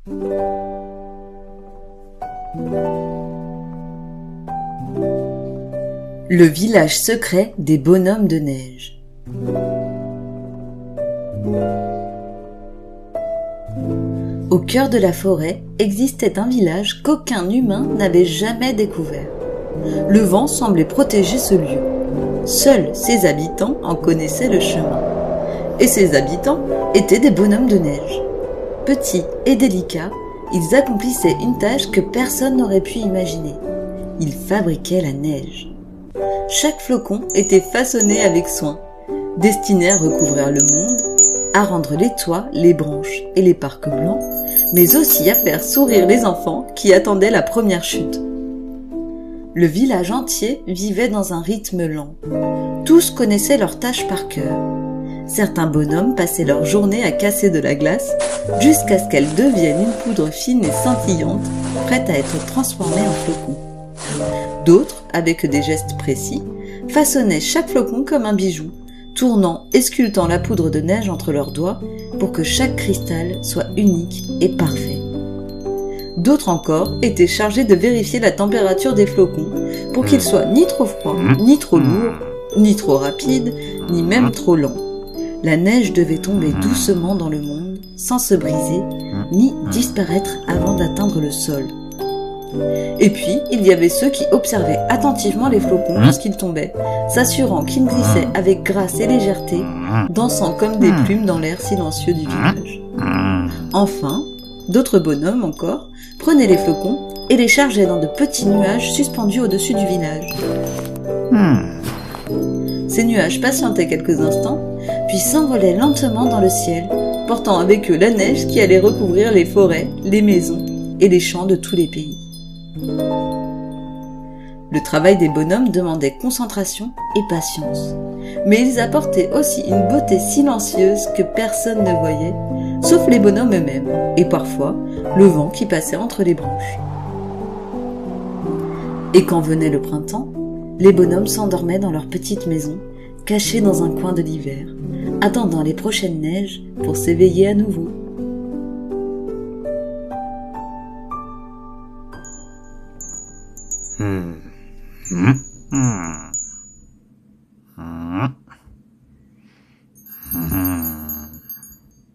Le village secret des bonhommes de neige. Au cœur de la forêt existait un village qu'aucun humain n'avait jamais découvert. Le vent semblait protéger ce lieu. Seuls ses habitants en connaissaient le chemin. Et ces habitants étaient des bonhommes de neige. Petits et délicats, ils accomplissaient une tâche que personne n'aurait pu imaginer. Ils fabriquaient la neige. Chaque flocon était façonné avec soin, destiné à recouvrir le monde, à rendre les toits, les branches et les parcs blancs, mais aussi à faire sourire les enfants qui attendaient la première chute. Le village entier vivait dans un rythme lent. Tous connaissaient leurs tâches par cœur. Certains bonhommes passaient leur journée à casser de la glace jusqu'à ce qu'elle devienne une poudre fine et scintillante, prête à être transformée en flocons. D'autres, avec des gestes précis, façonnaient chaque flocon comme un bijou, tournant et sculptant la poudre de neige entre leurs doigts pour que chaque cristal soit unique et parfait. D'autres encore étaient chargés de vérifier la température des flocons pour qu'ils soient ni trop froids, ni trop lourds, ni trop rapides, ni même trop lents. La neige devait tomber doucement dans le monde, sans se briser, ni disparaître avant d'atteindre le sol. Et puis, il y avait ceux qui observaient attentivement les flocons lorsqu'ils tombaient, s'assurant qu'ils glissaient avec grâce et légèreté, dansant comme des plumes dans l'air silencieux du village. Enfin, d'autres bonhommes encore prenaient les flocons et les chargeaient dans de petits nuages suspendus au-dessus du village. Ces nuages patientaient quelques instants, puis s'envolaient lentement dans le ciel, portant avec eux la neige qui allait recouvrir les forêts, les maisons et les champs de tous les pays. Le travail des bonhommes demandait concentration et patience, mais ils apportaient aussi une beauté silencieuse que personne ne voyait, sauf les bonhommes eux-mêmes, et parfois le vent qui passait entre les branches. Et quand venait le printemps, les bonhommes s'endormaient dans leur petite maison, cachés dans un coin de l'hiver, attendant les prochaines neiges pour s'éveiller à nouveau.